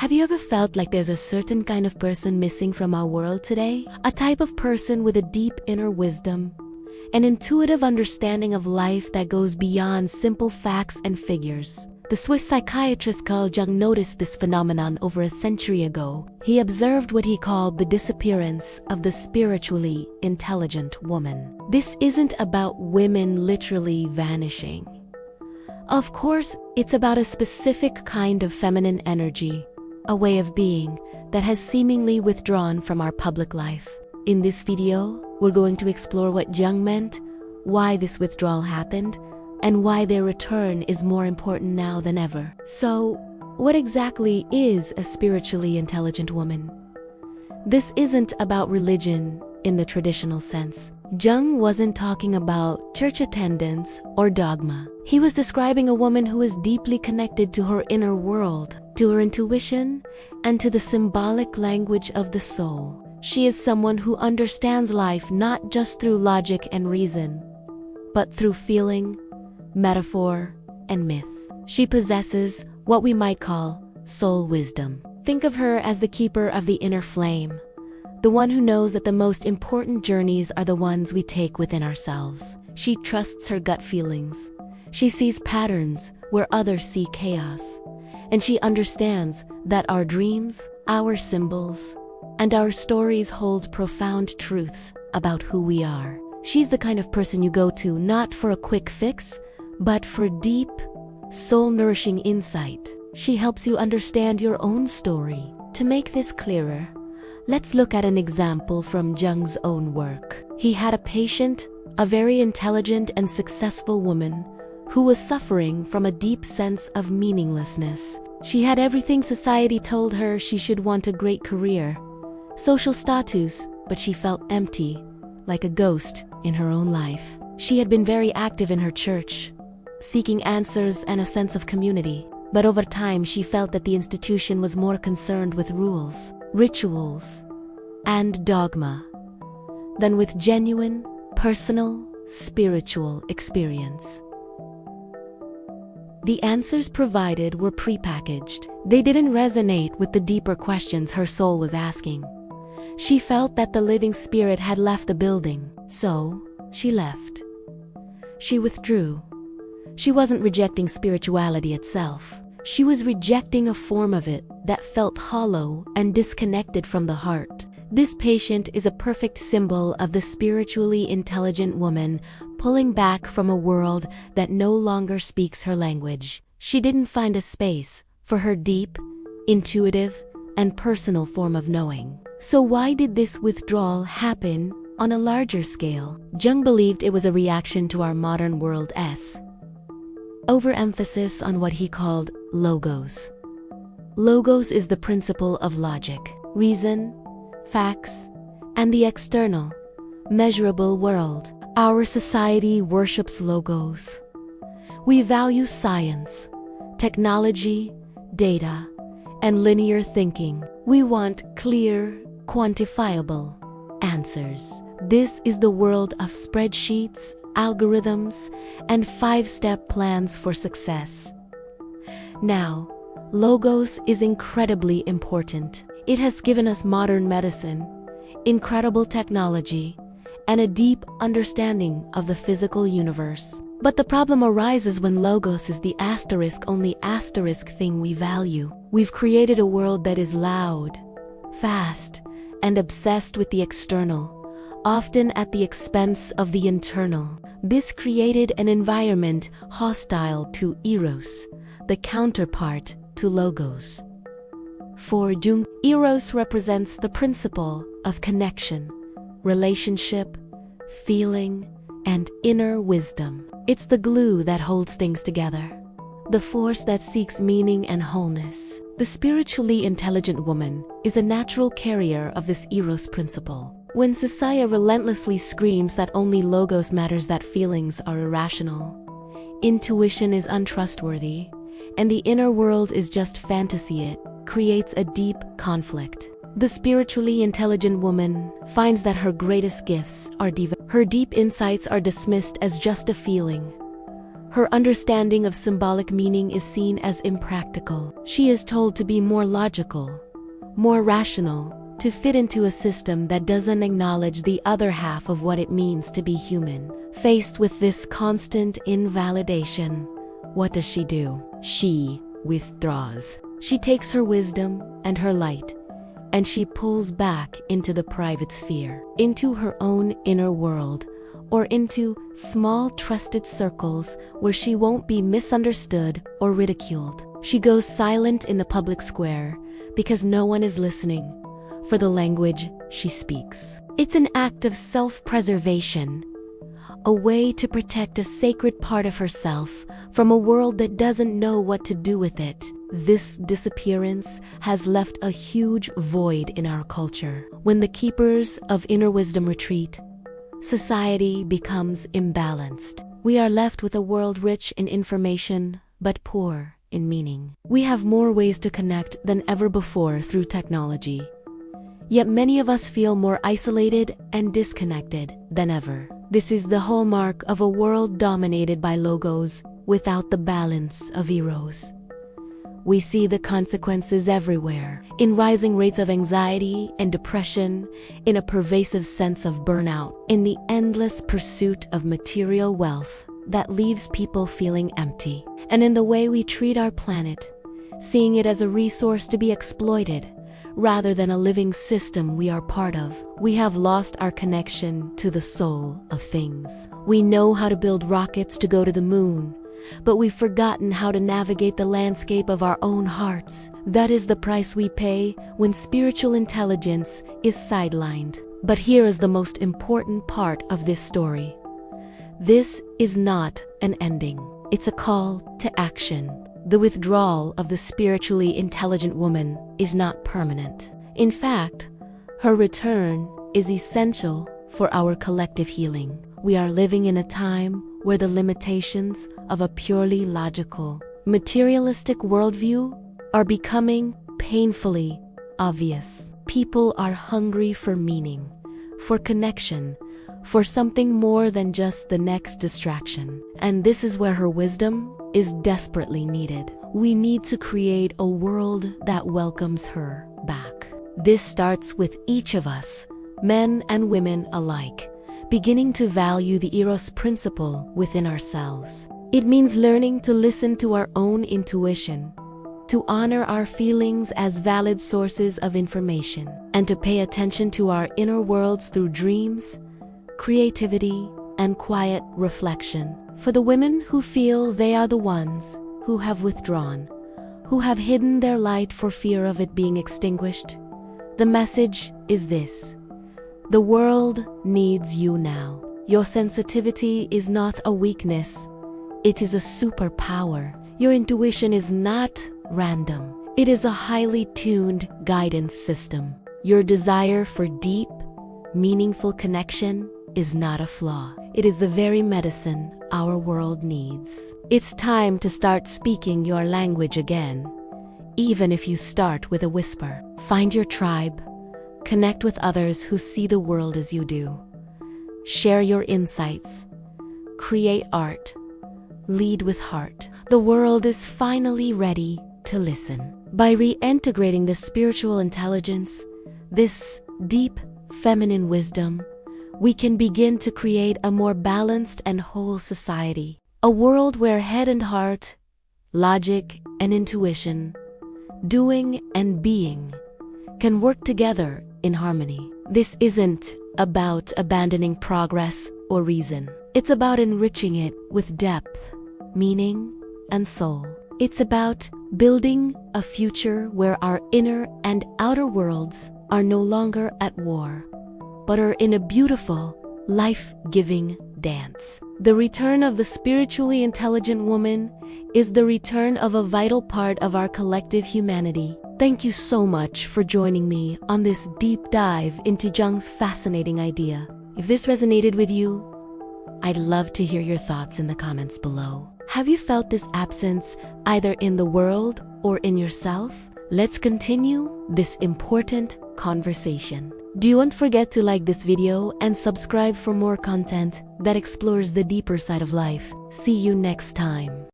Have you ever felt like there's a certain kind of person missing from our world today? A type of person with a deep inner wisdom, an intuitive understanding of life that goes beyond simple facts and figures. The Swiss psychiatrist Carl Jung noticed this phenomenon over a century ago. He observed what he called the disappearance of the spiritually intelligent woman. This isn't about women literally vanishing. Of course, it's about a specific kind of feminine energy, a way of being that has seemingly withdrawn from our public life. In this video, we're going to explore what Jung meant, why this withdrawal happened, and why their return is more important now than ever. So, what exactly is a spiritually intelligent woman? This isn't about religion in the traditional sense. Jung wasn't talking about church attendance or dogma. He was describing a woman who is deeply connected to her inner world, to her intuition, and to the symbolic language of the soul. She is someone who understands life not just through logic and reason, but through feeling, metaphor, and myth. She possesses what we might call soul wisdom. Think of her as the keeper of the inner flame, the one who knows that the most important journeys are the ones we take within ourselves. She trusts her gut feelings. She sees patterns where others see chaos. And she understands that our dreams, our symbols, and our stories hold profound truths about who we are. She's the kind of person you go to not for a quick fix, but for deep, soul-nourishing insight. She helps you understand your own story. To make this clearer, let's look at an example from Jung's own work. He had a patient, a very intelligent and successful woman, who was suffering from a deep sense of meaninglessness. She had everything society told her she should want: a great career, social status, but she felt empty, like a ghost in her own life. She had been very active in her church, seeking answers and a sense of community. But over time, she felt that the institution was more concerned with rules, rituals, and dogma than with genuine, personal, spiritual experience. The answers provided were prepackaged. They didn't resonate with the deeper questions her soul was asking. She felt that the living spirit had left the building, so she left. She withdrew. She wasn't rejecting spirituality itself. She was rejecting a form of it that felt hollow and disconnected from the heart. This patient is a perfect symbol of the spiritually intelligent woman pulling back from a world that no longer speaks her language. She didn't find a space for her deep, intuitive, and personal form of knowing. So why did this withdrawal happen on a larger scale? Jung believed it was a reaction to our modern world's overemphasis on what he called logos. Logos is the principle of logic, reason, facts, and the external, measurable world. Our society worships logos. We value science, technology, data, and linear thinking. We want clear, quantifiable answers. This is the world of spreadsheets, algorithms, and 5-step plans for success. Now, logos is incredibly important. It has given us modern medicine, incredible technology, and a deep understanding of the physical universe. But the problem arises when logos is the only thing we value. We've created a world that is loud, fast, and obsessed with the external, often at the expense of the internal. This created an environment hostile to eros, the counterpart to logos. For Jung, eros represents the principle of connection, relationship, feeling, and inner wisdom. It's the glue that holds things together, the force that seeks meaning and wholeness. The spiritually intelligent woman is a natural carrier of this eros principle. When society relentlessly screams that only logos matters, that feelings are irrational, intuition is untrustworthy, and the inner world is just fantasy, it creates a deep conflict. The spiritually intelligent woman finds that her greatest gifts are her deep insights are dismissed as just a feeling, Her understanding of symbolic meaning is seen as impractical. She is told to be more logical, more rational, to fit into a system that doesn't acknowledge the other half of what it means to be human. Faced with this constant invalidation, what does she do? She withdraws. She takes her wisdom and her light, and she pulls back into the private sphere, into her own inner world, or into small trusted circles where she won't be misunderstood or ridiculed. She goes silent in the public square because no one is listening for the language she speaks. It's an act of self-preservation, a way to protect a sacred part of herself from a world that doesn't know what to do with it. This disappearance has left a huge void in our culture. When the keepers of inner wisdom retreat, society becomes imbalanced. We are left with a world rich in information, but poor in meaning. We have more ways to connect than ever before through technology. Yet many of us feel more isolated and disconnected than ever. This is the hallmark of a world dominated by logos without the balance of heroes. We see the consequences everywhere, in rising rates of anxiety and depression, in a pervasive sense of burnout, in the endless pursuit of material wealth that leaves people feeling empty, and in the way we treat our planet, seeing it as a resource to be exploited, rather than a living system we are part of. We have lost our connection to the soul of things. We know how to build rockets to go to the moon, but we've forgotten how to navigate the landscape of our own hearts. That is the price we pay when spiritual intelligence is sidelined. But here is the most important part of this story. This is not an ending. It's a call to action. The withdrawal of the spiritually intelligent woman is not permanent. In fact, her return is essential for our collective healing. We are living in a time where the limitations of a purely logical, materialistic worldview are becoming painfully obvious. People are hungry for meaning, for connection, for something more than just the next distraction. And this is where her wisdom is desperately needed. We need to create a world that welcomes her back. This starts with each of us, men and women alike, beginning to value the Eros principle within ourselves. It means learning to listen to our own intuition, to honor our feelings as valid sources of information, and to pay attention to our inner worlds through dreams, creativity, and quiet reflection. For the women who feel they are the ones who have withdrawn, who have hidden their light for fear of it being extinguished, the message is this: the world needs you now. Your sensitivity is not a weakness, it is a superpower. Your intuition is not random, it is a highly tuned guidance system. Your desire for deep, meaningful connection is not a flaw. It is the very medicine our world needs. It's time to start speaking your language again, even if you start with a whisper. Find your tribe, connect with others who see the world as you do. Share your insights, create art, lead with heart. The world is finally ready to listen. By reintegrating this spiritual intelligence, this deep feminine wisdom, we can begin to create a more balanced and whole society. A world where head and heart, logic and intuition, doing and being, can work together in harmony. This isn't about abandoning progress or reason. It's about enriching it with depth, meaning, and soul. It's about building a future where our inner and outer worlds are no longer at war, but are in a beautiful, life-giving dance. The return of the spiritually intelligent woman is the return of a vital part of our collective humanity. Thank you so much for joining me on this deep dive into Jung's fascinating idea. If this resonated with you, I'd love to hear your thoughts in the comments below. Have you felt this absence either in the world or in yourself? Let's continue this important conversation. Don't forget to like this video and subscribe for more content that explores the deeper side of life. See you next time.